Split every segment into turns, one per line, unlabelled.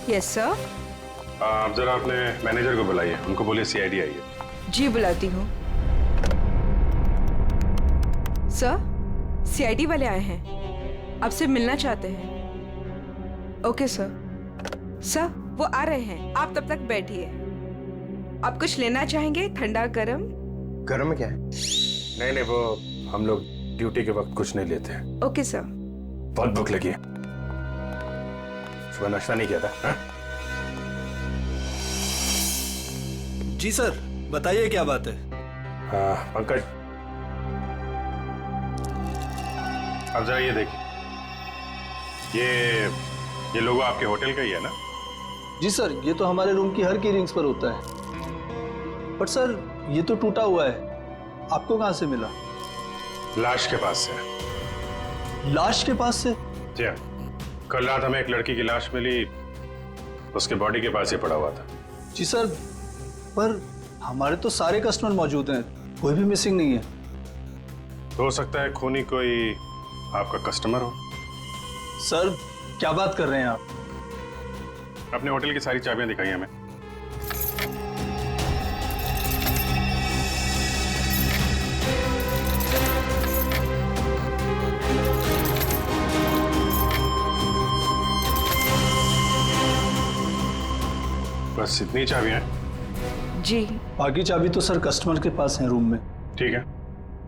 Yes sir.
आप जरा अपने मैनेजर को बुलाइए, उनको बोलिए सीआईडी आई है।
जी बुलाती हूँ। सर, सीआईडी वाले आए हैं, आपसे मिलना चाहते हैं। Okay sir. सर, वो आ रहे हैं, आप तब तक बैठिए। आप कुछ लेना चाहेंगे? ठंडा गरम?
गरम में क्या है?
नहीं, वो हम लोग ड्यूटी के वक्त कुछ नहीं लेते हैं।
Okay sir.
बहुत भूख लगी है, सुबह नाश्ता नहीं किया था। हा?
जी सर, बताइए क्या बात है?
पंकज, अब जरा ये देखिए, ये लोगो आपके होटल का ही है ना?
जी सर, ये तो हमारे रूम की हर कीरिंग्स पर होता है। बट सर, ये तो टूटा हुआ है, आपको कहां से मिला?
लाश के पास से।
लाश के पास से?
जी हाँ, कल रात हमें एक लड़की की लाश मिली, उसके बॉडी के पास ही पड़ा हुआ था।
जी सर, पर हमारे तो सारे कस्टमर मौजूद हैं, कोई भी मिसिंग नहीं है।
हो सकता है खूनी कोई आपका कस्टमर हो।
सर, क्या बात कर रहे हैं आप?
अपने होटल की सारी चाबियां दिखाई हमें। बस इतनी चाबियां हैं?
जी।
बाकी चाबी तो सर कस्टमर के पास है रूम में।
ठीक है,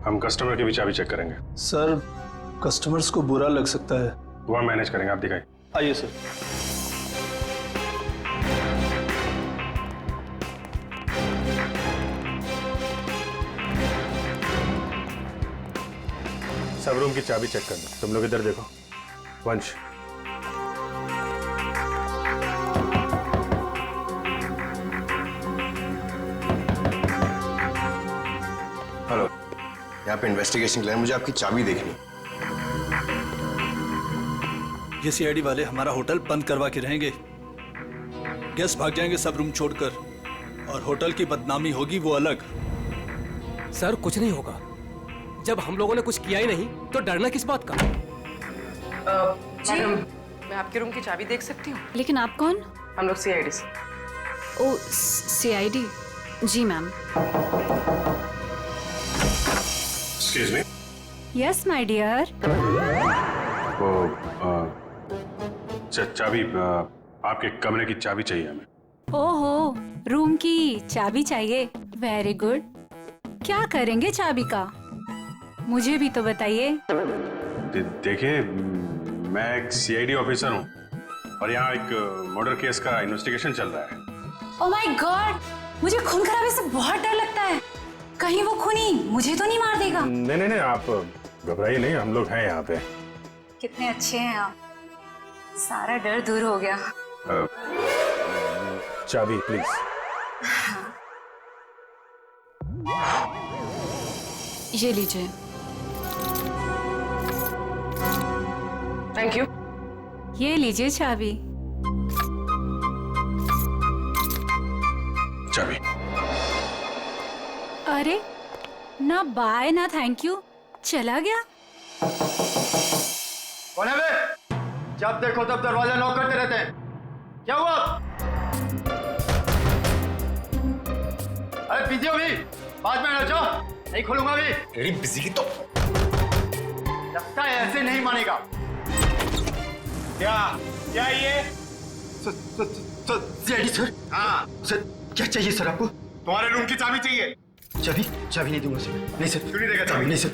हम कस्टमर की भी चाबी चेक करेंगे।
सर, कस्टमर्स को बुरा लग सकता है।
वो हम मैनेज करेंगे, आप दिखाइए।
आइए सर।
सब रूम की चाबी चेक कर दो। तुम लोग इधर देखो। वंश,
हेलो, यहाँ पे इन्वेस्टिगेशन के लिए मुझे आपकी चाबी देखनी।
ये सीआईडी वाले हमारा होटल बंद करवा के रहेंगे, गेस्ट भाग जाएंगे सब रूम छोड़कर, और होटल की बदनामी होगी वो अलग।
सर, कुछ नहीं होगा, जब हम लोगों ने कुछ किया ही नहीं तो डरना किस बात का?
मैडम, मैं आपके रूम की चाबी देख सकती हूँ?
लेकिन आप कौन?
हम लोग सीआईडी से।
ओ, सीआईडी? जी ma'am.
Excuse me.
Yes my dear.
वो चाबी, आपके कमरे की चाबी चाहिए हमें।
ओहो, रूम की चाबी चाहिए? Very good. क्या करेंगे चाबी का, मुझे भी तो बताइए।
देखिए, मैं एक सीआईडी ऑफिसर हूँ और यहाँ एक मर्डर केस का इन्वेस्टिगेशन चल रहा है।
ओह माय गॉड, मुझे खून खराबे से बहुत डर लगता है। कहीं वो खूनी मुझे तो नहीं मार देगा?
नहीं, आप घबराइए नहीं, हम लोग हैं यहाँ पे।
कितने अच्छे हैं आप, सारा डर दूर हो गया।
चाबी प्लीज।
ये लीजिए।
Thank you.
ये लीजिए चाबी।
चाबी।
अरे, ना बाय ना थैंक यू, चला गया।
कौन है बे? जब देखो तब दरवाजा नॉक करते रहते हैं, क्या हुआ? अरे बिजी हो भी, बाद में आना, जाओ, नहीं खोलूंगा भी।
तेरी बिजी की तो
लगता है ऐसे नहीं मानेगा।
क्या ये?
CID sir.
हाँ
सर, क्या चाहिए सर आपको?
तुम्हारे रूम की चाबी चाहिए।
चाबी नहीं दूंगा सर। नहीं सर,
क्यों नहीं देगा चाबी?
नहीं सर।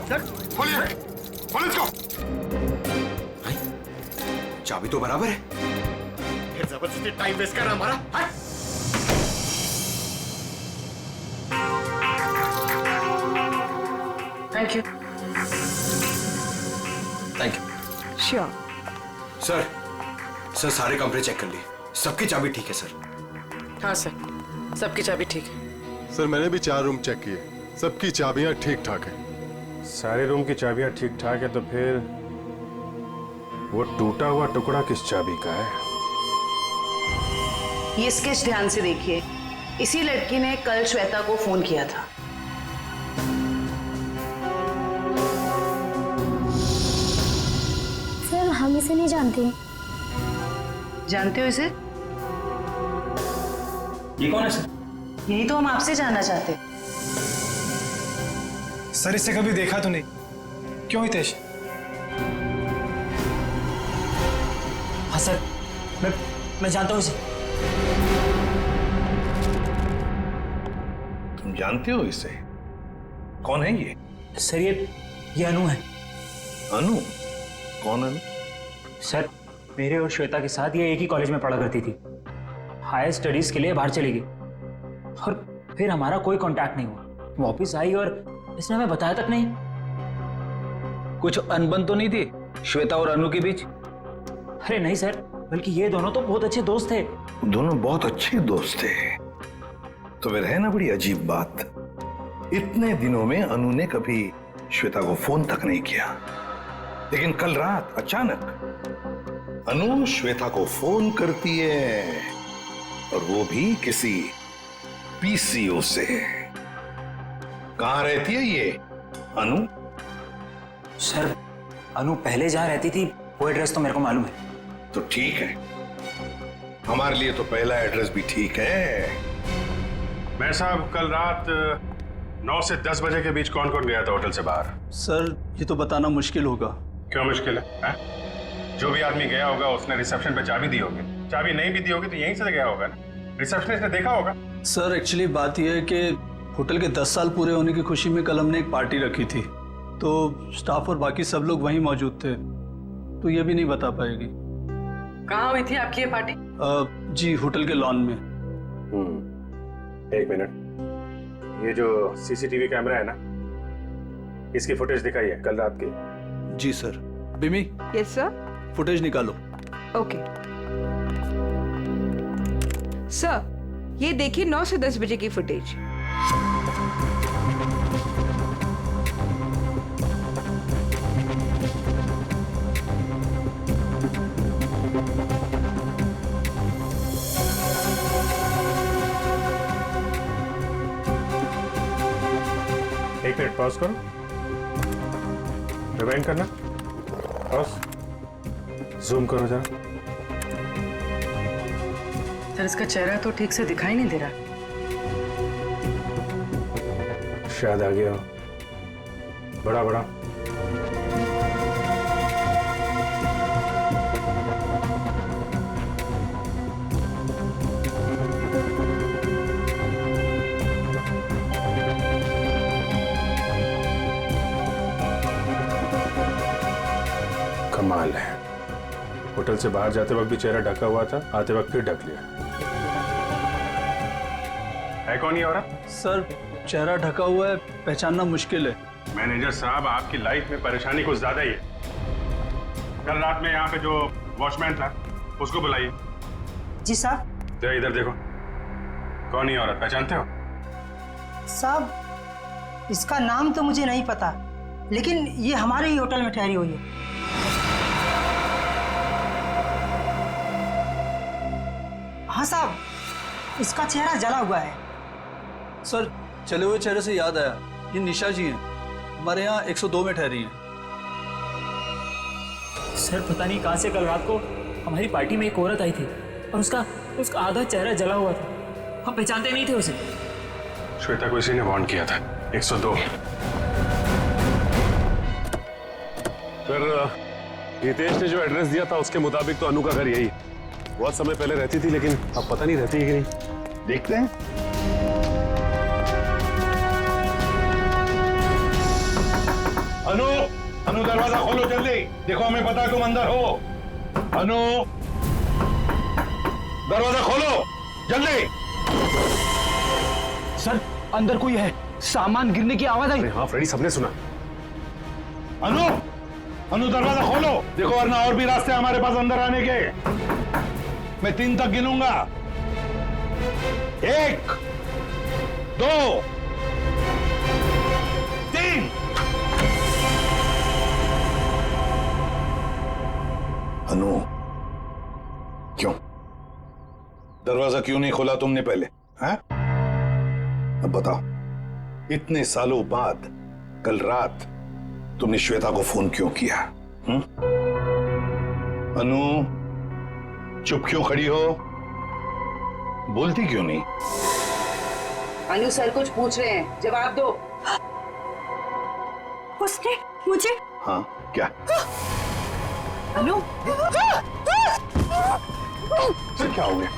सर खोलिए, खोलो इसको। चाबी तो बराबर है, फिर जबरदस्ती टाइम वेस्ट कर रहा हमारा।
Thank you.
Thank you.
Sure.
Sir, सारे कमरे चेक कर लिए, सबकी चाबी ठीक है सर।
हाँ सर, सबकी चाबी ठीक है।
सर, मैंने भी 4 रूम चेक किए, सबकी चाबियां ठीक ठाक हैं।
सारे रूम की चाबियां ठीक ठाक है, तो फिर वो टूटा हुआ टुकड़ा किस चाबी का है?
ये स्केच ध्यान से देखिए, इसी लड़की ने कल श्वेता को फोन किया था।
सर, हम इसे नहीं जानते।
जानते हो इसे?
ये कौन है सर?
यही तो हम आपसे जानना चाहते।
सर इससे कभी देखा तो नहीं। क्यों हितेश? हाँ सर, मैं जानता हूँ इसे।
तुम जानते हो इसे? कौन है ये?
सर ये अनु है।
अनु? कौन अनु?
सर मेरे और श्वेता के साथ ये एक ही कॉलेज में पढ़ा करती थी। हायर स्टडीज के लिए बाहर चली गई और फिर हमारा कोई कांटेक्ट नहीं हुआ। वापस आई और इसने हमें बताया तक नहीं।
कुछ अनबन तो नहीं थी श्वेता और अनु के बीच?
अरे नहीं सर, बल्कि ये दोनों तो बहुत अच्छे दोस्त थे।
दोनों बहुत अच्छे दोस्त थे। तो फिर है ना बड़ी अजीब बात, इतने दिनों में अनु ने कभी श्वेता को फोन तक नहीं किया, लेकिन कल रात अचानक अनु श्वेता को फोन करती है, और वो भी किसी पीसीओ से। कहां रहती है ये अनु?
सर अनु पहले जहां रहती थी वो एड्रेस तो मेरे को मालूम है।
तो ठीक है, हमारे लिए तो पहला एड्रेस भी ठीक है।
मैं साहब कल रात 9 से 10 बजे के बीच कौन कौन गया था होटल से बाहर?
सर ये तो बताना मुश्किल होगा।
क्यों मुश्किल है? जो भी आदमी गया होगा उसने रिसेप्शन पे चाबी दी होगी। चाबी नहीं भी दी होगी तो यहीं से गया होगा ना, रिसेप्शनिस्ट ने देखा होगा।
सर एक्चुअली बात यह है कि होटल के 10 साल पूरे होने की खुशी में कल हमने एक पार्टी रखी थी, तो स्टाफ और बाकी सब लोग वहीं मौजूद थे, तो ये भी नहीं बता पाएगी।
कहाँ हुई थी आपकी ये पार्टी?
जी होटल के लॉन में।
एक मिनट, ये जो सीसीटीवी कैमरा है ना, इसकी फुटेज दिखाइए कल रात की।
जी सर। बिमी?
Yes sir.
फुटेज निकालो।
ओके सर, ये देखिए 9 से 10 बजे की फुटेज।
एक मिनट पॉज करो, रिवाइंड करना, पॉज, जूम करो जरा।
सर इसका चेहरा तो ठीक से दिखाई नहीं दे रहा।
शायद आ गया हो, बड़ा बड़ा। कमाल है, होटल से बाहर जाते वक्त भी चेहरा ढका हुआ था, आते वक्त फिर ढक लिया। है कौन ये औरत?
सर चेहरा ढका हुआ है, पहचानना मुश्किल है।
मैनेजर साहब, आपकी लाइफ में परेशानी कुछ ज्यादा ही है। कल रात में यहाँ पे जो वॉचमैन था उसको बुलाइए।
जी साहब।
तो इधर देखो, कौन ये औरत, पहचानते हो?
साहब इसका नाम तो मुझे नहीं पता, लेकिन ये हमारे ही होटल में ठहरी हुई है। हाँ साहब, इसका चेहरा जला हुआ है।
सर चले हुए चेहरे से याद आया, ये निशा जी हैं, हमारे यहाँ 102 में ठहरी हैं।
सर पता नहीं कहां से कल रात को हमारी पार्टी में एक औरत आई थी और उसका आधा चेहरा जला हुआ था। हम पहचानते नहीं थे उसे।
श्वेता को इसी ने वार्न किया था। 102।
फिर हितेश ने जो एड्रेस दिया था उसके मुताबिक तो अनु का घर यही है। बहुत समय पहले रहती थी, लेकिन अब पता नहीं रहती है कि नहीं।
देखते हैं।
अनु, अनु दरवाजा खोलो जल्दी, देखो हमें पता है तुम अंदर हो। अनु दरवाजा खोलो जल्दी।
सर अंदर कोई है, सामान गिरने की आवाज आई।
हाँ फ्रेडी, सबने सुना।
अनु, अनु दरवाजा खोलो, देखो वरना और भी रास्ते हमारे पास अंदर आने के। मैं 3 तक गिनूंगा। 1 2 3।
अनु, क्यों दरवाजा क्यों नहीं खोला तुमने पहले? हैं? अब बताओ, इतने सालों बाद कल रात तुमने श्वेता को फोन क्यों किया? अनु, चुप क्यों खड़ी हो? बोलती क्यों नहीं?
अनु सर कुछ पूछ रहे हैं, जवाब दो।
उसने मुझे
हाँ क्या?
अनु
सर क्या हो गया?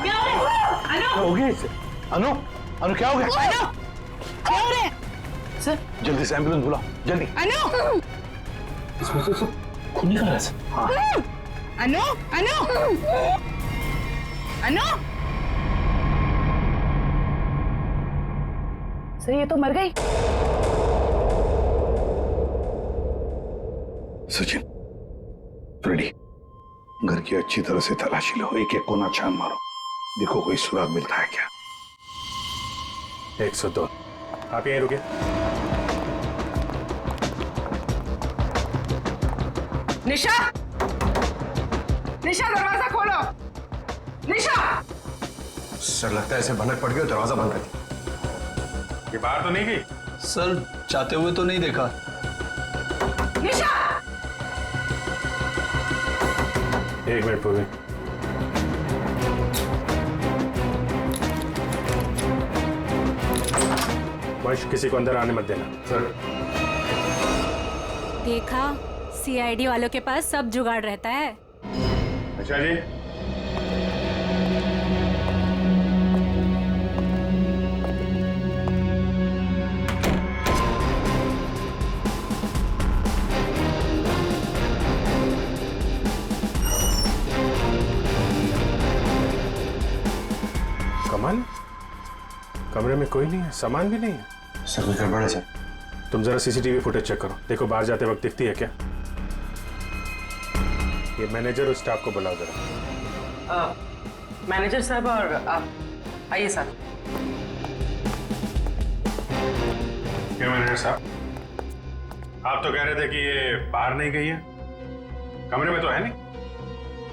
क्या हो रहा है?
क्या हो गया इसे? अनु अनु क्या हो गया?
अनु क्या हो रहा है? सर
जल्दी से एम्बुलेंस बुलाओ जल्दी।
अनु
इसमें से सब खून निकल रहा है। हाँ
अनु अनु अनु सर ये तो मर गई।
सचिन, फ्रेडी, घर की अच्छी तरह से तलाशी लो, एक एक कोना छान मारो, देखो कोई सुराग मिलता है क्या।
102। आप यहीं रुके।
निशा निशा दरवाजा खोलो। निशा
सर लगता है ऐसे भनक पड़ गई, दरवाजा बंद कर दिया।
ये बाहर तो नहीं गई?
सर चाहते हुए तो नहीं देखा।
निशा
1 मिनट पूर्वी। वंश, किसी को अंदर आने मत देना। सर
देखा, सीआईडी वालों के पास सब जुगाड़ रहता है।
अच्छा जी। कमाल, कमरे में कोई नहीं है, सामान भी नहीं है।
सर कोई गड़बड़ है सर?
तुम जरा सीसीटीवी फुटेज चेक करो, देखो बाहर जाते वक्त दिखती है क्या। ये मैनेजर और स्टाफ को बुलाओ जरा।
मैनेजर साहब और आप आइए सर।
क्या मैनेजर साहब, आप तो कह रहे थे कि ये बाहर नहीं गई है, कमरे में तो है नहीं,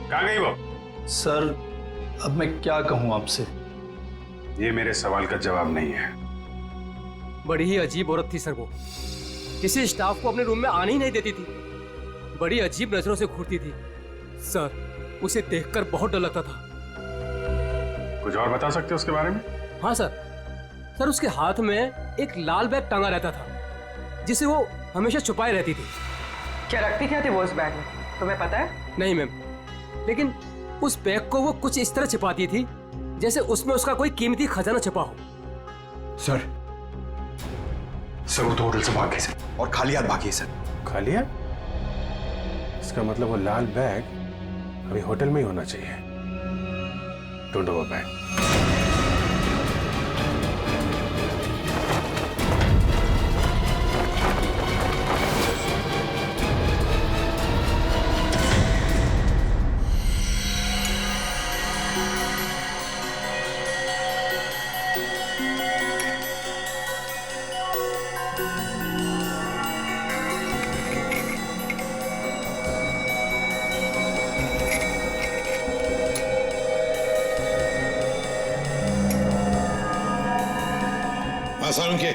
कहाँ गई वो?
सर अब मैं क्या कहूं आपसे?
ये मेरे सवाल का जवाब नहीं है।
बड़ी ही अजीब औरत थी सर वो, किसी स्टाफ को अपने रूम में आने ही नहीं देती थी, बड़ी अजीब नजरों से घूरती थी सर, उसे देखकर बहुत डर लगता था।
कुछ और बता सकते हो उसके बारे में?
हाँ सर उसके हाथ में एक लाल बैग टंगा रहता था जिसे वो हमेशा छुपाए रहती थी।
क्या रखती क्या थी वो उस बैग में, तुम्हें पता है?
नहीं मैम, लेकिन उस बैग को वो कुछ इस तरह छिपाती थी जैसे उसमें उसका कोई कीमती खजाना छिपा हो।
सर वो तो होटल से भाग गई सर, और खाली हाथ भागी है सर।
खाली हाथ? इसका मतलब वो लाल बैग अभी होटल में ही होना चाहिए। ढूंढो वो बैग।
आसान के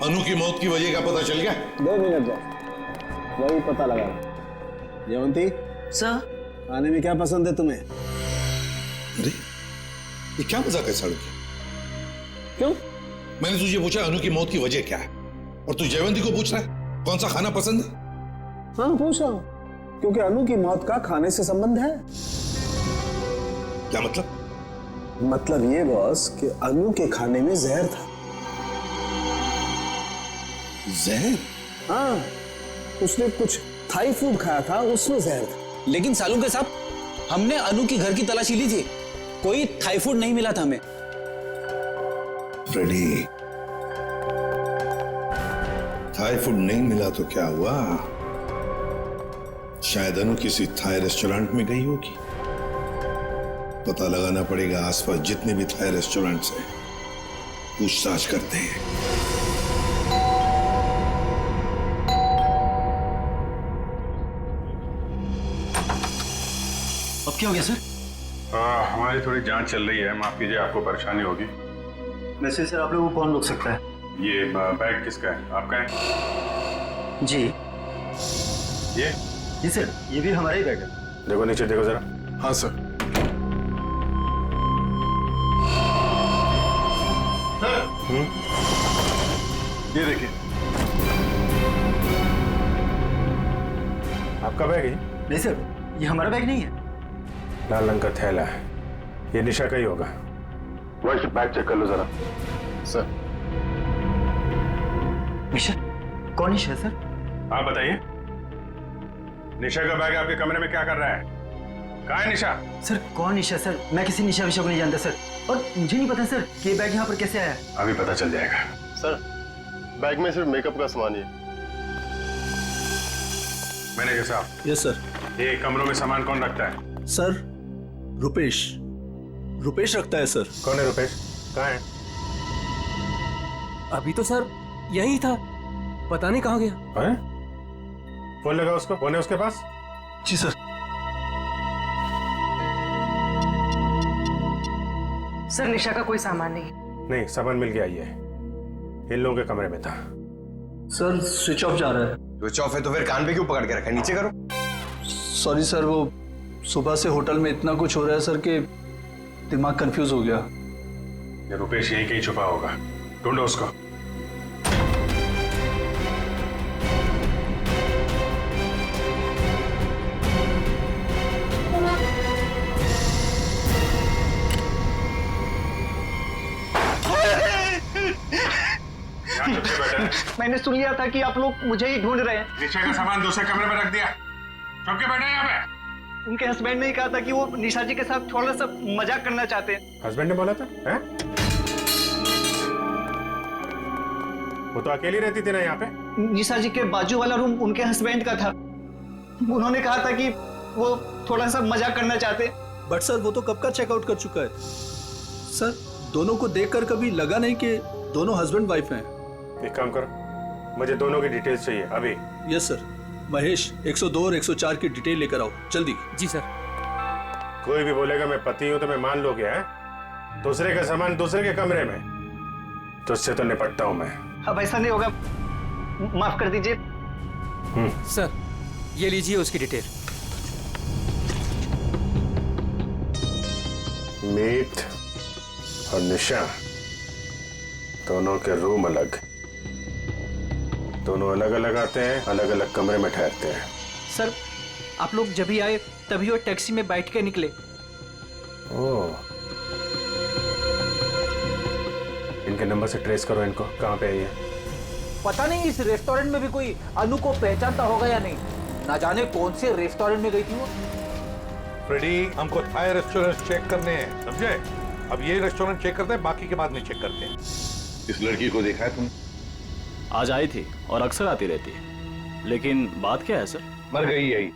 अनु की मौत की वजह का पता चल गया?
2 मिनट वही पता लगा। जयवंती
सर,
खाने में क्या पसंद है तुम्हें?
अरे ये क्या मजाक है साड़ू?
क्यों?
मैंने तुझे पूछा अनु की मौत की वजह क्या है, और तू जयवंती को पूछ रहा है कौन सा खाना पसंद है?
हाँ पूछ रहा हूँ, क्योंकि अनु की मौत का खाने से संबंध है।
क्या मतलब?
मतलब ये बॉस कि अनु के खाने में जहर था।
जहर?
हाँ, उसने कुछ थाई फूड खाया था, उसमें जहर था।
लेकिन सालू के साहब, हमने अनु की घर की तलाशी ली थी, कोई थाई फूड नहीं मिला था हमें।
फ्रेडी, थाई फूड नहीं मिला तो क्या हुआ? शायद अनु किसी थाई रेस्टोरेंट में गई होगी। पता लगाना पड़ेगा आसपास जितने भी थाई रेस्टोरेंट्स हैं, पूछताछ करते हैं।
अब क्या हो गया सर?
हमारी थोड़ी जांच चल रही है, माफ कीजिए आपको परेशानी होगी।
वैसे सर आप लोगों को कौन रोक सकता है?
ये बैग किसका है? आपका है?
जी
ये
सर, ये भी हमारा ही बैग है।
देखो नीचे देखो जरा।
हाँ सर।
ये देखिए, आपका बैग है?
नहीं सर, ये हमारा बैग नहीं है।
लाल रंग का थैला है, ये निशा का ही होगा। वही बैग चेक कर लो जरा।
सर।
निशा? कौन निशा सर?
आप बताइए, निशा का बैग आपके कमरे में क्या कर रहा है? कहाँ है निशा?
सर कौन निशा सर? मैं किसी निशा विशा को नहीं जानता सर, और मुझे नहीं पता सर कि ये बैग यहाँ पर कैसे आया।
अभी पता चल जाएगा।
सर बैग में सिर्फ मेकअप का सामान ही है।
मैनेजर साहब।
Yes sir.
ये कमरों में सामान कौन रखता है?
सर रुपेश, रुपेश रखता है सर।
कौन है रुपेश? कहाँ है?
अभी तो सर यही था, पता नहीं कहाँ गया।
है? फोन लगा उसको, फोन है उसके पास?
जी सर।
सर निशा का कोई सामान नहीं।
नहीं, सामान मिल गया, ये इन लोगों के कमरे में था।
सर स्विच ऑफ जा रहा है।
स्विच ऑफ है तो फिर कान पे क्यों पकड़ के रखा है? नीचे करो।
सॉरी सर, वो सुबह से होटल में इतना कुछ हो रहा है सर कि दिमाग कंफ्यूज हो गया।
ये रुपेश यहीं कहीं छुपा होगा, ढूंढो उसको।
मैंने सुन लिया था कि आप लोग मुझे ही ढूंढ रहे हैं।
निशा का सामान दूसरे कमरे में रख दिया, चुप के बैठे यहाँ पे।
उनके हस्बैंड ने ही कहा था कि वो निशा जी के साथ थोड़ा सा मजाक करना चाहते हैं।
हस्बैंड ने बोला था? हैं? वो तो अकेली रहती थी ना यहाँ पे।
निशा जी के बाजू वाला रूम उनके हस्बैंड का था, उन्होंने कहा था कि वो थोड़ा सा मजाक करना चाहते।
बट सर वो तो कब का चेकआउट कर चुका है सर। दोनों को देखकर कभी लगा नहीं कि दोनों हस्बैंड वाइफ हैं।
एक काम करो, मुझे दोनों की डिटेल्स चाहिए अभी।
Yes sir. महेश 102 और 104 की डिटेल लेकर आओ जल्दी।
जी सर।
कोई भी बोलेगा मैं पति हूं तो मैं मान लो क्या है? दूसरे का सामान दूसरे के कमरे में, तो उससे तो निपटता हूं मैं।
अब ऐसा नहीं होगा, माफ कर दीजिए।
सर ये लीजिए उसकी डिटेल।
मीत और निशा दोनों के रूम अलग, दोनों अलग अलग आते हैं, अलग अलग कमरे में ठहरते हैं।
सर आप लोग जब ही आए तभी वो टैक्सी में बैठ के निकले।
ओह, इनके नंबर से ट्रेस करो इनको, कहाँ पे है ये?
पता नहीं इस रेस्टोरेंट में भी कोई अनु को पहचानता होगा या नहीं। ना जाने कौन से रेस्टोरेंट में गई थी वो।
फ्रेडी, हमको थाई रेस्टोरेंट चेक करने हैं, समझे? अब ये रेस्टोरेंट चेक करते हैं, बाकी के बाद में चेक करते हैं। इस लड़की को देखा है तुम?
आज आई थी और अक्सर आती रहती है, लेकिन बात क्या है सर?
मर गई यही,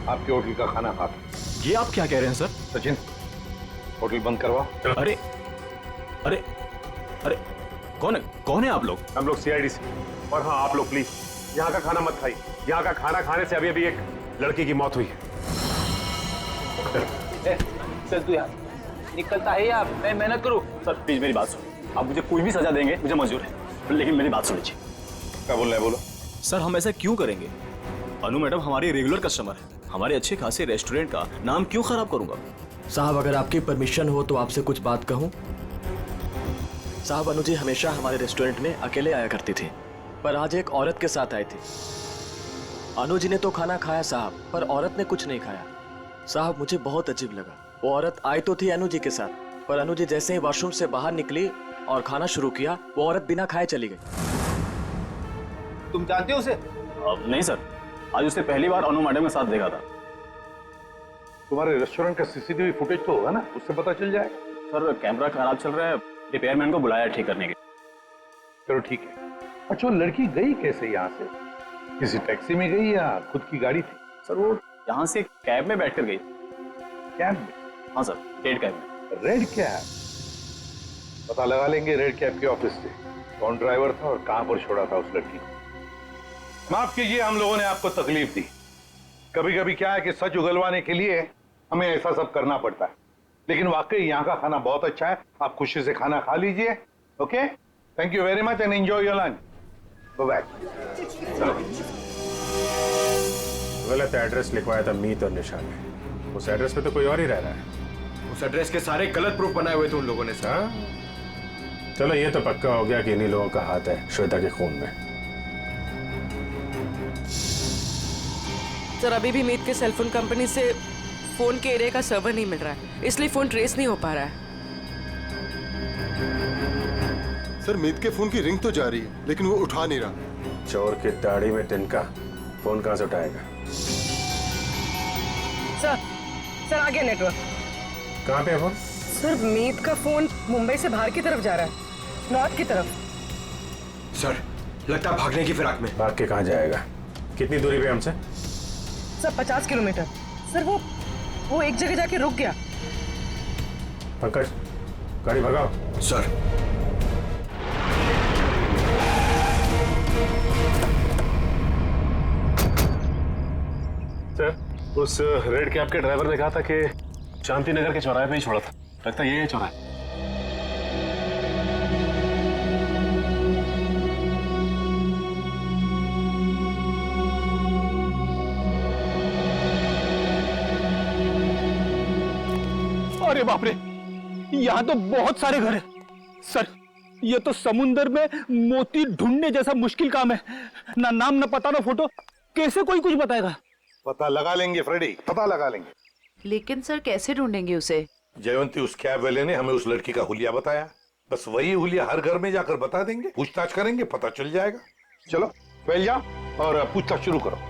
आपके होटल का खाना खाता।
ये आप क्या कह रहे हैं सर?
सचिन, होटल बंद करवाओ।
अरे अरे अरे कौन है आप लोग?
हम लोग CID से। और हाँ, आप लोग प्लीज यहाँ का खाना मत खाइए। यहाँ का खाना खाने से अभी एक लड़की की मौत हुई है।
सर तू यार निकलता है या मैं मेहनत करूं?
सर प्लीज मेरी बात सुनो, आप मुझे कोई भी सजा देंगे, मुझे मंजूर है, लेकिन मेरी बात सुन लीजिए।
क्या बोल रहे हैं? बोलो।
सर हम ऐसा क्यों करेंगे? अनु मैडम हमारी रेगुलर कस्टमर है, हमारे अच्छे खासे रेस्टोरेंट का नाम क्यों खराब करूंगा?
साहब अगर आपकी परमिशन हो तो आपसे कुछ बात कहूं। साहब अनु जी हमेशा हमारे रेस्टोरेंट में अकेले आया करती थी, पर आज एक औरत के साथ आई थी। अनु जी ने तो खाना खाया साहब, पर औरत ने कुछ नहीं खाया। साहब मुझे बहुत अजीब लगा। वो औरत आई तो थी अनु जी के साथ, पर अनु जी जैसे ही वॉशरूम से बाहर निकली और खाना शुरू किया, वो औरत बिना खाए चली गई।
तुम जानते हो उसे?
नहीं सर, आज उसे पहली बार अनु मैडम के साथ देखा था।
तुम्हारे रेस्टोरेंट का CCTV फुटेज तो होगा ना, उससे पता चल जाएगा।
सर कैमरा खराब चल रहा है, रिपेयरमैन को बुलाया ठीक करने के।
चलो ठीक है। अच्छा वो लड़की गई कैसे यहाँ से? किसी टैक्सी में गई या खुद की गाड़ी थी?
सर वो यहाँ से कैब में बैठकर गई।
कैब में?
हाँ सर, रेड कैब में।
Red cab? पता लगा लेंगे रेड कैब के ऑफिस से कौन ड्राइवर था और कहां पर छोड़ा था उस लड़की को। माफ कीजिए हम लोगों ने आपको तकलीफ दी। कभी कभी क्या है कि सच उगलवाने के लिए हमें ऐसा सब करना पड़ता है, लेकिन वाकई यहाँ का खाना बहुत अच्छा है। आप खुशी से खाना खा लीजिए। Okay, thank you very much and enjoy your lunch. Bye.
गलत एड्रेस लिखवाया था मीत और निशा ने। उस एड्रेस पे तो कोई और ही रह रहा है।
उस एड्रेस के सारे गलत प्रूफ बनाए हुए थे उन लोगों ने सर।
हाँ? चलो ये तो पक्का हो गया कि इन्हीं लोगों का हाथ है श्वेता के खून में।
सर अभी भी मीत के सेलफोन कंपनी से फोन के एरिया का सर्वर नहीं मिल रहा है, इसलिए फोन ट्रेस नहीं हो पा रहा है।
सर मीत के फोन की रिंग तो जा रही है लेकिन वो उठा नहीं रहा।
चोर की दाढ़ी में तिनका, फोन कहां से उठाएगा?
सर आ गया नेटवर्क।
कहां पे है फोन?
सर मीत का फोन मुंबई से बाहर की तरफ जा रहा है, नॉर्थ की तरफ।
सर लगता है भागने की फिराक में।
भाग के कहां जाएगा? कितनी दूरी पे हमसे?
Sir 50 kilometre. सर वो एक जगह जाके रुक गया।
पंकज गाड़ी भगाओ।
सर
सर उस रेड कैब के ड्राइवर ने कहा था कि शांति नगर के चौराहे पे ही छोड़ा था। लगता है ये है चौराहा।
अरे बाप रे, यहाँ तो बहुत सारे घर हैं। सर ये तो समुंदर में मोती ढूंढने जैसा मुश्किल काम है। ना नाम ना पता ना फोटो, कैसे कोई कुछ बताएगा?
पता लगा लेंगे फ्रेडी, पता लगा लेंगे।
लेकिन सर कैसे ढूंढेंगे उसे?
जयवंती उस कैब वाले ने हमें उस लड़की का हुलिया बताया, बस वही हुलिया हर घर में जाकर बता देंगे, पूछताछ करेंगे, पता चल जाएगा। चलो पहले जाओ और पूछताछ शुरू करो।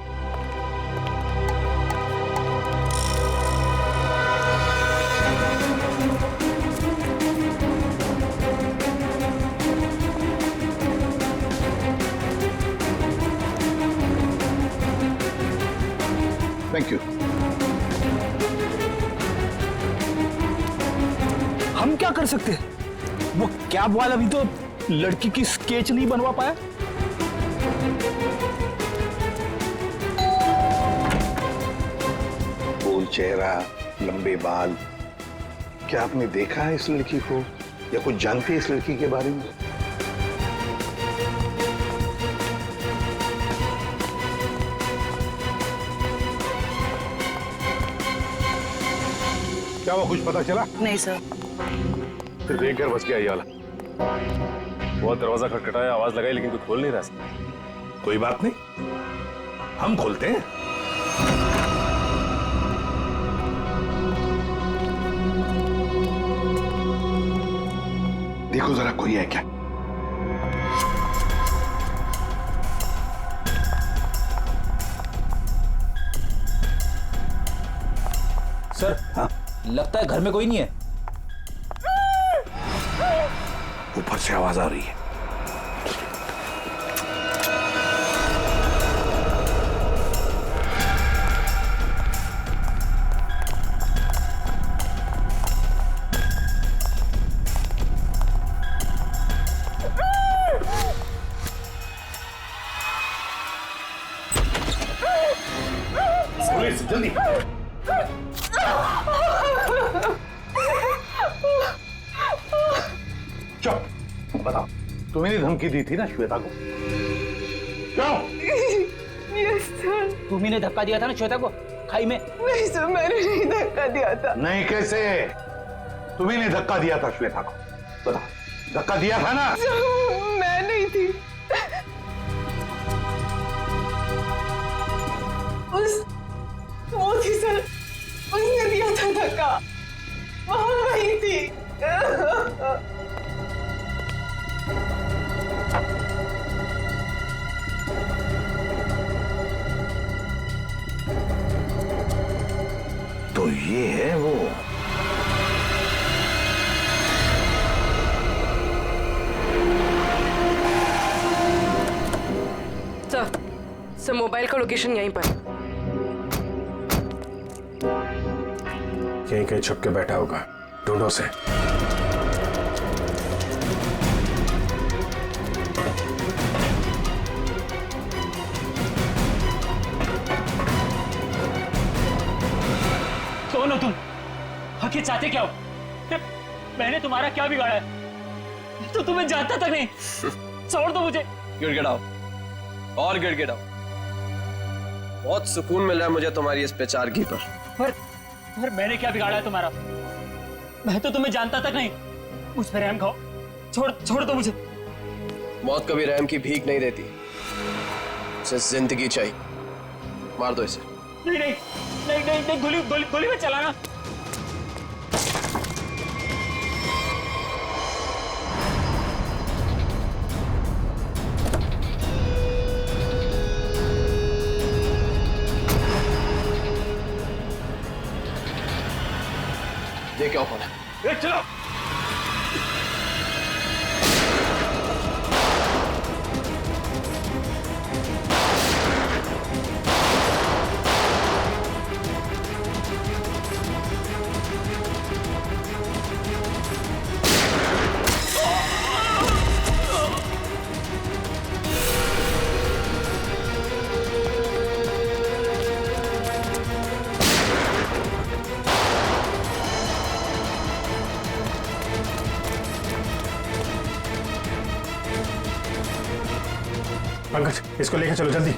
Thank you.
हम क्या कर सकते हैं? वो कैब वाला भी तो लड़की की स्केच नहीं बनवा पाया।
गोल चेहरा, लंबे बाल, क्या आपने देखा है इस लड़की को या कुछ जानते हैं इस लड़की के बारे में?
क्या वो कुछ पता चला?
नहीं सर।
फिर देख कर बच गया ये वाला। बहुत दरवाजा खटखटाया, आवाज लगाई, लेकिन कोई खोल नहीं रहा।
कोई बात नहीं, हम खोलते हैं।
देखो जरा कोई है क्या?
सर हाँ? लगता है घर में कोई नहीं है।
ऊपर से आवाज आ रही है।
पुलिस जल्दी। चुप, बताओ तुम्हें धमकी दी थी ना श्वेता को? क्यों?
Yes sir.
तुम्ही ने धक्का दिया था ना श्वेता को खाई में?
नहीं सर, मैंने नहीं धक्का दिया था।
नहीं कैसे? तुम्ही ने धक्का दिया था श्वेता को, बताओ। धक्का दिया था ना?
मैं नहीं थी। वो थी सर, उसने दिया था धक्का, वहां वही थी।
तो ये है वो।
सर मोबाइल का लोकेशन यहीं पर।
यहीं कहीं छुप के बैठा होगा, ढूंढो से।
कौन हो तुम? आखिर चाहते क्या हो? मैंने तुम्हारा क्या बिगाड़ा है? तो तुम्हें जानता तक नहीं। छोड़ दो मुझे।
गिड़गिड़ाओ और गिड़गिड़ाओ। बहुत सुकून मिल रहा है मुझे तुम्हारी इस बेचारगी पर।
पर मैंने क्या बिगाड़ा है तुम्हारा? मैं तो तुम्हें जानता तक नहीं। मुझ पर रहम खाओ, छोड़ दो मुझे।
मौत कभी रहम की भीख नहीं देती, उसे जिंदगी चाहिए। मार दो इसे।
नहीं, गोली मत चलाना।
ये क्या कौन है?
चलो।
पंकज, इसको लेकर चलो जल्दी।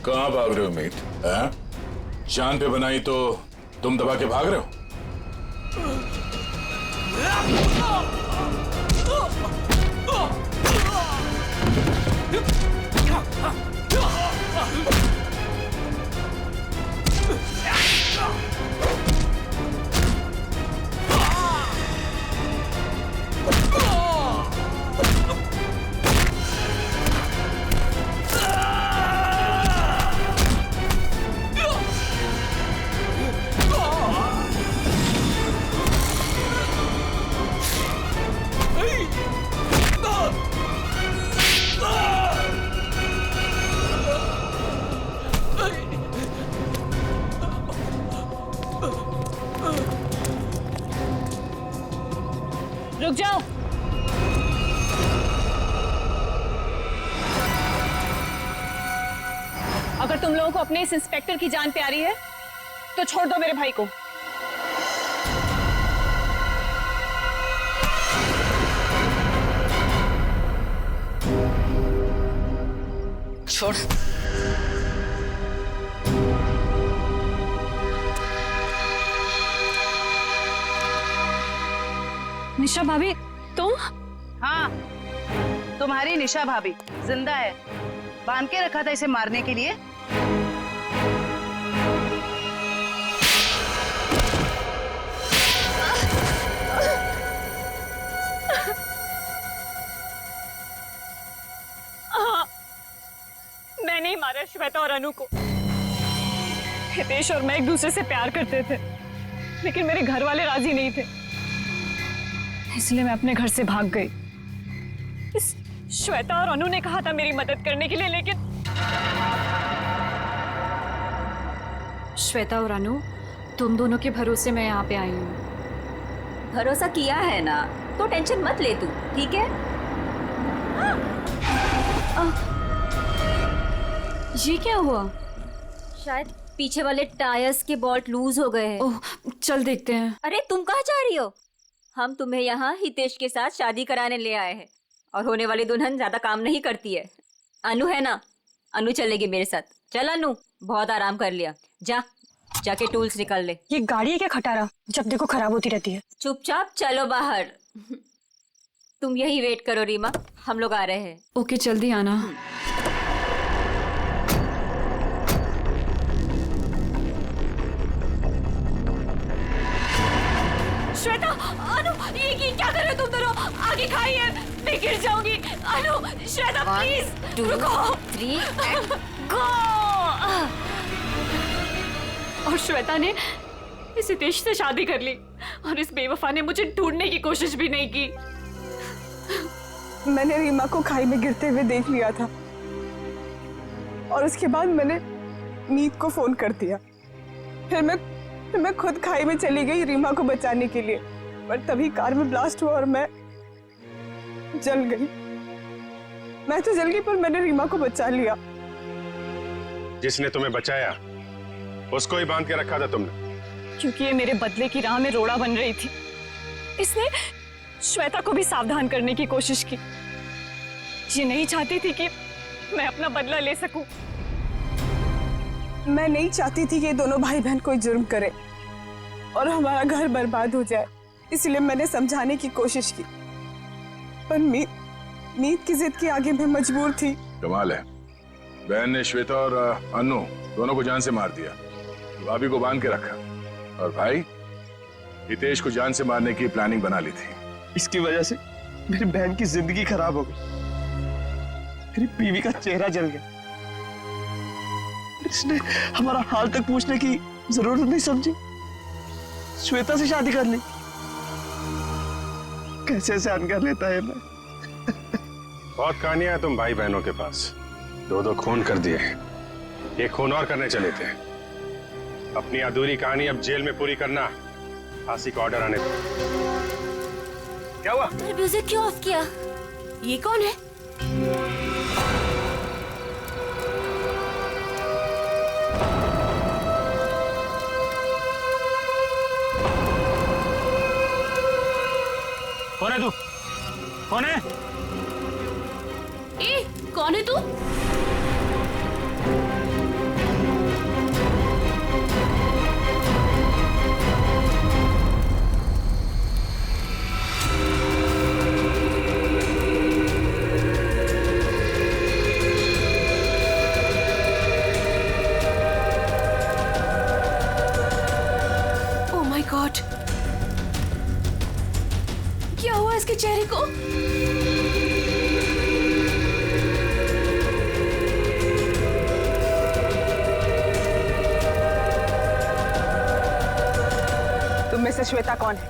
कहाँ भाग रहे हो मीत? जान पे बनाई तो तुम दबा के भाग रहे हो?
रुक जाओ। अगर तुम लोगों को अपने इस इंस्पेक्टर की जान प्यारी है तो छोड़ दो मेरे भाई को।
छोड़।
निशा भाभी, तुम?
हाँ, तुम्हारी निशा भाभी जिंदा है। बांध के रखा था इसे मारने के लिए।
मैंने ही मारा श्वेता और अनु को। हितेश और मैं एक दूसरे से प्यार करते थे, लेकिन मेरे घर वाले राजी नहीं थे, इसलिए मैं अपने घर से भाग गई। इस श्वेता और अनु ने कहा था मेरी मदद करने के लिए, लेकिन
श्वेता और अनु, तुम दोनों के भरोसे मैं यहाँ पे आई हूँ।
भरोसा किया है ना, तो टेंशन मत ले तू, ठीक है?
ये क्या हुआ?
शायद पीछे वाले टायर्स के बोल्ट लूज हो गए हैं।
ओह, चल देखते हैं।
अरे तुम कहाँ जा रही हो? हम तुम्हें यहाँ हितेश के साथ शादी कराने ले आए हैं, और होने वाली दुल्हन ज्यादा काम नहीं करती है। अनु है ना, अनु चलेगी मेरे साथ। चल अनु, बहुत आराम कर लिया, जाके टूल्स निकाल ले।
ये गाड़ी है क्या खटारा, जब देखो खराब होती रहती है।
चुपचाप चलो बाहर। तुम यही वेट करो रीमा, हम लोग आ रहे हैं।
ओके, जल्दी आना।
श्वेता, अनु, ये क्या कर रहे हो तुम दोनों? आगे खाइए, मैं गिर जाऊंगी। अनु, श्वेता प्लीज रुको।
3
गो। और श्वेता ने इस हितेश से शादी कर ली, और इस बेवफा ने मुझे ढूंढने की कोशिश भी नहीं की।
मैंने रीमा को खाई में गिरते हुए देख लिया था, और उसके बाद मैंने मीत को फोन कर दिया। फिर मैं खुद खाई में चली गई रीमा को बचाने के लिए, पर तभी कार में ब्लास्ट हुआ और मैं जल गई। मैं तो जल गई, पर मैंने रीमा को बचा लिया।
जिसने तुम्हें बचाया उसको ही बांध के रखा था तुमने।
क्योंकि ये मेरे बदले की राह में रोड़ा बन रही थी। श्वेता को भी सावधान करने की कोशिश की। ये नहीं चाहती थी कि मैं अपना बदला ले सकूं।
मैं नहीं चाहती थी कि ये दोनों भाई बहन कोई जुर्म करे और हमारा घर बर्बाद हो जाए, इसलिए मैंने समझाने की कोशिश की, पर मीत की जिद के आगे मैं मजबूर थी।
कमाल है, बहन ने श्वेता और अनु दोनों को जान से मार दिया, भाभी को बांध के रखा, और भाई हितेश को जान से मारने की प्लानिंग बना ली थी।
इसकी वजह से मेरी बहन की जिंदगी खराब हो गई, मेरी बीवी का चेहरा जल गया। इसने हमारा हाल तक पूछने की जरूरत नहीं समझी, श्वेता से शादी कर ली। कैसे सहन कर लेता है मैं।
बहुत कहानियां हैं तुम भाई बहनों के पास, दो खून कर दिए, एक खून और करने चले थे। अपनी अधूरी कहानी अब जेल में पूरी करना, फांसी का ऑर्डर आने दो। क्या हुआ?
म्यूजिक क्यों ऑफ किया? ये कौन है?
कौन है तू? कौन है?
ए, कौन है तू?
ओह माय गॉड, क्या हुआ इसके चेहरे को?
तुम में से श्वेता कौन है?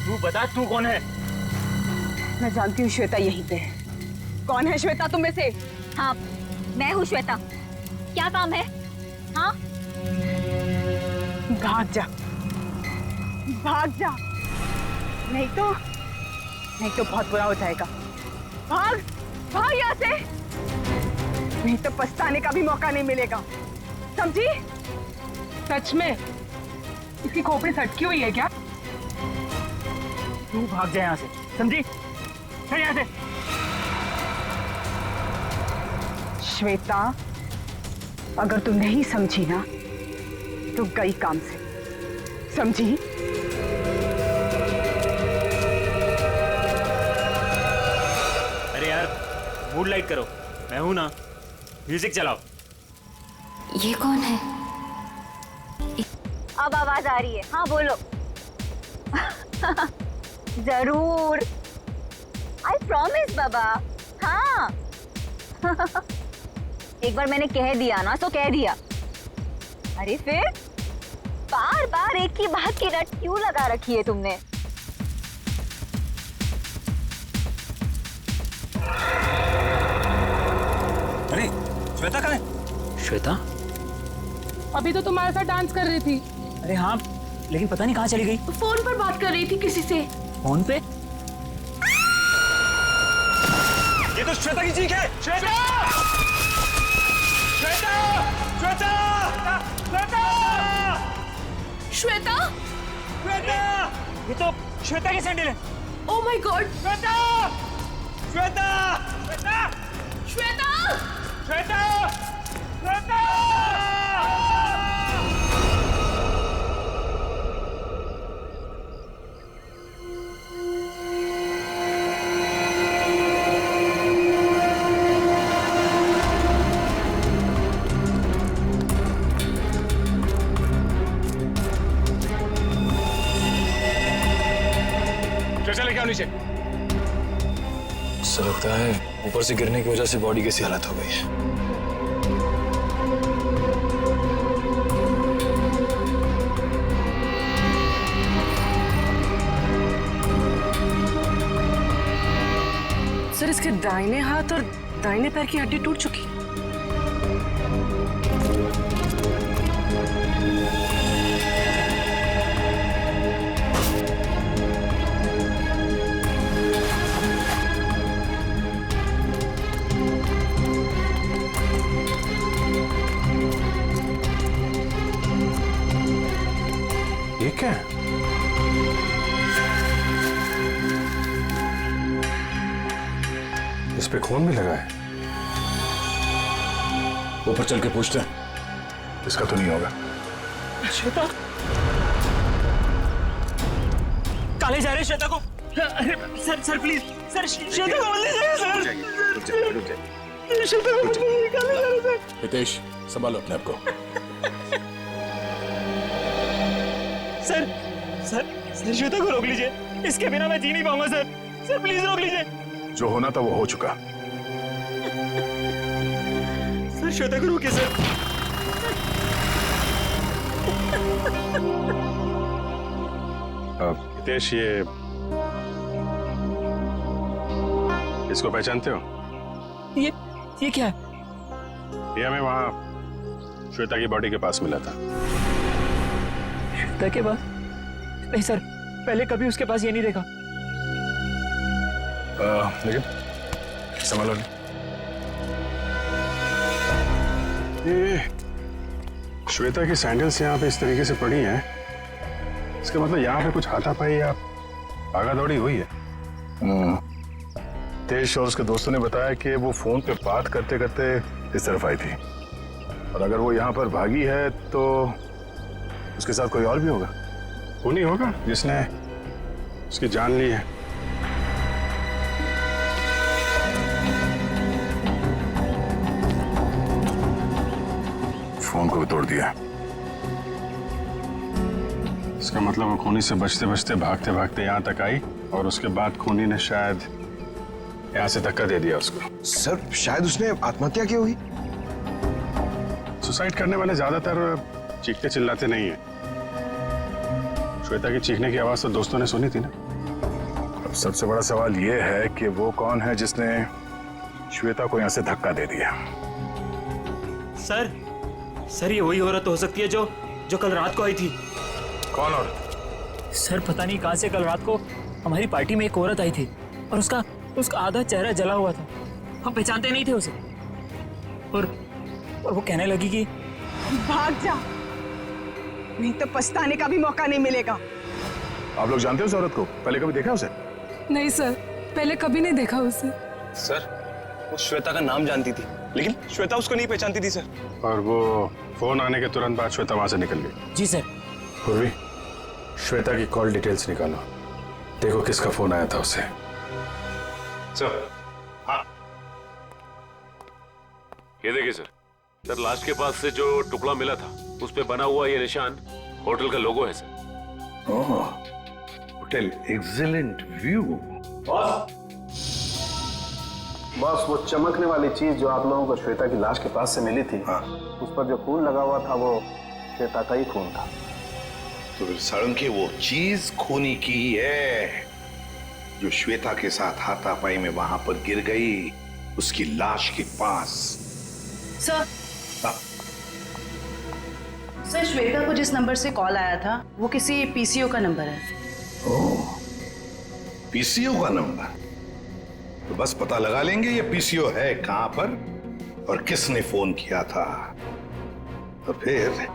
तू बता, तू कौन है?
मैं जानती हूँ श्वेता यहीं पे है। कौन है श्वेता तुम में से?
हाँ, मैं हूँ श्वेता। क्या काम है? हाँ?
भाग जा, भाग जा, नहीं तो बहुत बुरा हो जाएगा। भाग, भाग यहाँ से, नहीं तो पछताने का भी मौका नहीं मिलेगा, समझी? सच में इसकी खोपड़ी सटकी हुई है क्या?
तू भाग जा यहाँ से, समझी? चल यहाँ से।
श्वेता, अगर तू नहीं समझी ना तो गई काम से, समझी?
अरे यार, मूड लाइट करो, मैं हूं ना, म्यूजिक चलाओ।
ये कौन है? अब आवाज आ रही है, हाँ बोलो। जरूर, आई प्रॉमिस बाबा। हाँ। एक बार मैंने कह दिया ना तो कह दिया। अरे फिर बार बार एक ही बात की रट क्यों लगा रखी है तुमने?
अरे श्वेता कहाँ है? श्वेता?
अभी तो तुम्हारे साथ डांस कर रही थी।
अरे हाँ, लेकिन पता नहीं कहाँ चली गई।
फोन पर बात कर रही थी किसी से।
फोन पे? ये तो श्वेता की चीख है। श्वेता! श्वेता! श्वेता!
श्वेता?
श्वेता! ये तो श्वेता की सैंडल है।
Oh my God!
Shweta! Shweta! Shweta!
Shweta!
Shweta! Shweta!
चले क्या नीचे?
ऐसा लगता है ऊपर से गिरने की वजह से बॉडी कैसी हालत हो गई है।
सर, इसके दाहिने हाथ और दाहिने पैर की हड्डी टूट चुकी है।
इस पे खून भी लगा है।
ऊपर चल के पूछते हैं। इसका तो नहीं होगा।
श्वेता काले जा रहे श्वेता को। अरे सर प्लीज सर, श्वेता को मत ले जाइए सर। श्वेता को मत ले जाइए, काले जा रहे सर।
हितेश संभालो अपने आप को।
सर सर सर श्वेता को रोक लीजिए, इसके बिना मैं जी नहीं पाऊंगा सर। सर प्लीज रोक लीजिए।
जो होना था वो हो चुका।
सर श्वेता को रोकिए सर।
हितेश, ये इसको पहचानते हो?
ये क्या है?
ये हमें वहां श्वेता की बॉडी के पास मिला था।
श्वेता के पास? नहीं सर, पहले कभी उसके पास ये नहीं देखा।
लेकिन संभालो। ये श्वेता की सैंडल्स यहाँ पे इस तरीके से पड़ी हैं, इसका मतलब यहाँ पे कुछ हाथापाई या भागा दौड़ी हुई है।
तेज और उसके दोस्तों ने बताया कि वो फोन पे बात करते करते इस तरफ आई थी, और अगर वो यहाँ पर भागी है तो उसके साथ कोई और भी होगा।
वो नहीं होगा जिसने उसकी जान ली है।
फोन को भी तोड़ दिया।
इसका मतलब वो खूनी से बचते बचते भागते भागते यहाँ तक आई, और उसके बाद खूनी ने शायद यहाँ से धक्का दे दिया उसको।
सर शायद उसने आत्महत्या की होगी।
सुसाइड करने वाले ज्यादातर चीखते चिल्लाते नहीं है। श्वेता की चीखने की आवाज तो दोस्तों ने सुनी थी ना।
अब सबसे बड़ा सवाल ये है कि वो कौन है जिसने श्वेता को यहाँ से धक्का दे दिया।
सर ये वही औरत हो सकती है जो कल रात को आई थी।
कौन औरत?
सर पता नहीं कहां से कल रात को हमारी पार्टी में एक औरत आई थी, और उसका आधा चेहरा जला हुआ था। हम पहचानते नहीं थे उसे, और वो कहने लगी कि
भाग जा, नहीं तो पछताने का भी मौका नहीं मिलेगा।
आप लोग जानते हो उस औरत को? पहले कभी देखा उसे?
नहीं सर, पहले कभी नहीं देखा उसे।
सर वो श्वेता का नाम जानती थी, लेकिन श्वेता उसको नहीं पहचानती थी सर।
और वो फोन आने के तुरंत बाद श्वेता वहां से निकल गई।
जी सर।
पूर्वी, श्वेता की कॉल डिटेल्स निकालो, देखो किसका फोन आया था उसे।
सर हाँ, ये देखिए सर, लास्ट के पास से जो टुकड़ा मिला था उस पे बना हुआ ये निशान होटल का लोगो है sir.
Hotel excellent view.
Boss, वो चमकने वाली चीज जो आप लोगों को श्वेता की लाश के पास से मिली थी, उस पर जो खून लगा हुआ था वो श्वेता का ही खून था।
तो फिर सारंगी वो चीज खूनी की ही है जो श्वेता के साथ हाथापाई में वहां पर गिर गई, उसकी लाश के पास।
सर, सर श्वेता को जिस नंबर से कॉल आया था वो किसी पीसीओ का नंबर है।
ओह, पीसीओ का नंबर? तो बस पता लगा लेंगे ये पीसीओ है कहां पर और किसने फोन किया था। तो फिर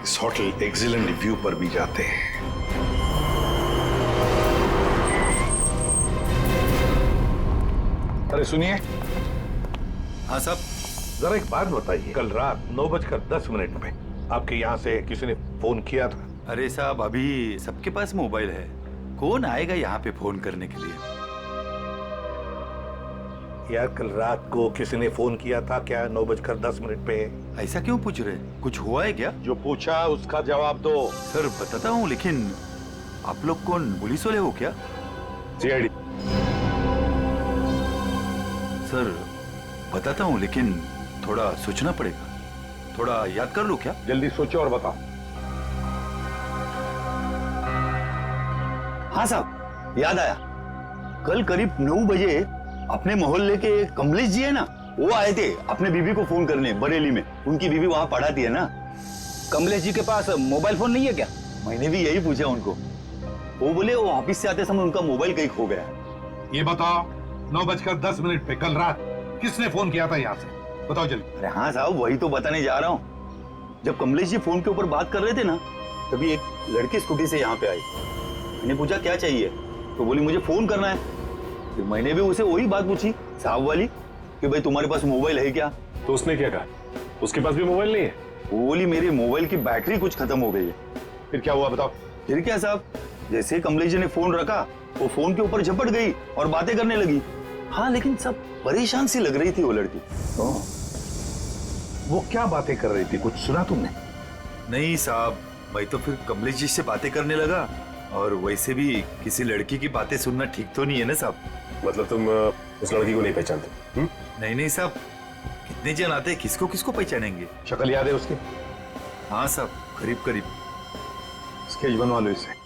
इस होटल एक्सीलेंट व्यू पर भी जाते हैं। अरे सुनिए।
हाँ साहब, जरा एक बात बताइए, कल रात 9:10 पे आपके यहाँ से किसी ने फोन किया था?
अरे साहब, अभी सबके पास मोबाइल है, कौन आएगा यहाँ पे फोन करने के लिए?
यार कल रात को किसी ने फोन किया था क्या 9:10 पे?
ऐसा क्यों पूछ रहे? कुछ हुआ है क्या?
जो पूछा उसका जवाब दो।
सर बताता हूँ, लेकिन आप लोग कौन पुलिस वाले हो क्या?
सीआईडी।
सर बताता हूँ, लेकिन थोड़ा सोचना पड़ेगा, थोड़ा याद कर लो क्या?
जल्दी सोचो और बताओ।
हाँ साहब, याद आया, कल करीब 9 बजे अपने मोहल्ले के कमलेश जी है ना, वो आए थे अपने बीबी को फोन करने बरेली में। उनकी बीबी वहां पढ़ाती है ना।
कमलेश जी के पास मोबाइल फोन नहीं है क्या?
मैंने भी यही पूछा उनको, वो बोले वो ऑफिस से आते समय उनका मोबाइल कहीं खो गया।
ये बताओ 9:10 पे कल रात किसने फोन किया था यहाँ से? बताओ जल्दी।
अरे हाँ साहब, वही तो बताने जा रहा हूँ। जब कमलेश जी फोन के ऊपर बात कर रहे थे ना, तभी एक लड़की स्कूटी से यहाँ पे आई। मैंने पूछा क्या चाहिए, तो बोली मुझे फोन करना है। फिर मैंने भी उसे वही बात पूछी साहब वाली कि भाई तुम्हारे पास मोबाइल है क्या?
तो उसने क्या कहा? उसके पास भी मोबाइल नहीं है?
वो बोली मेरे मोबाइल की बैटरी कुछ खत्म हो गई है।
फिर क्या हुआ बताओ?
फिर क्या साहब, जैसे ही कमलेश जी ने फोन रखा वो फोन के ऊपर झपट गई और बातें करने लगी। हाँ लेकिन सब परेशान सी लग रही थी वो लड़की।
वो क्या बातें कर रही थी, कुछ सुना तुमने?
नहीं साहब, मैं तो फिर कमलेश जी से बातें करने लगा, और वैसे भी किसी लड़की की बातें सुनना ठीक तो नहीं है ना साहब।
मतलब तुम उस लड़की को नहीं पहचानते?
नहीं नहीं साहब, कितने जन आते हैं, किसको किसको पहचानेंगे?
शक्ल याद है उसकी?
हाँ साहब, करीब करीब।
स्केच बनवा लो इसे।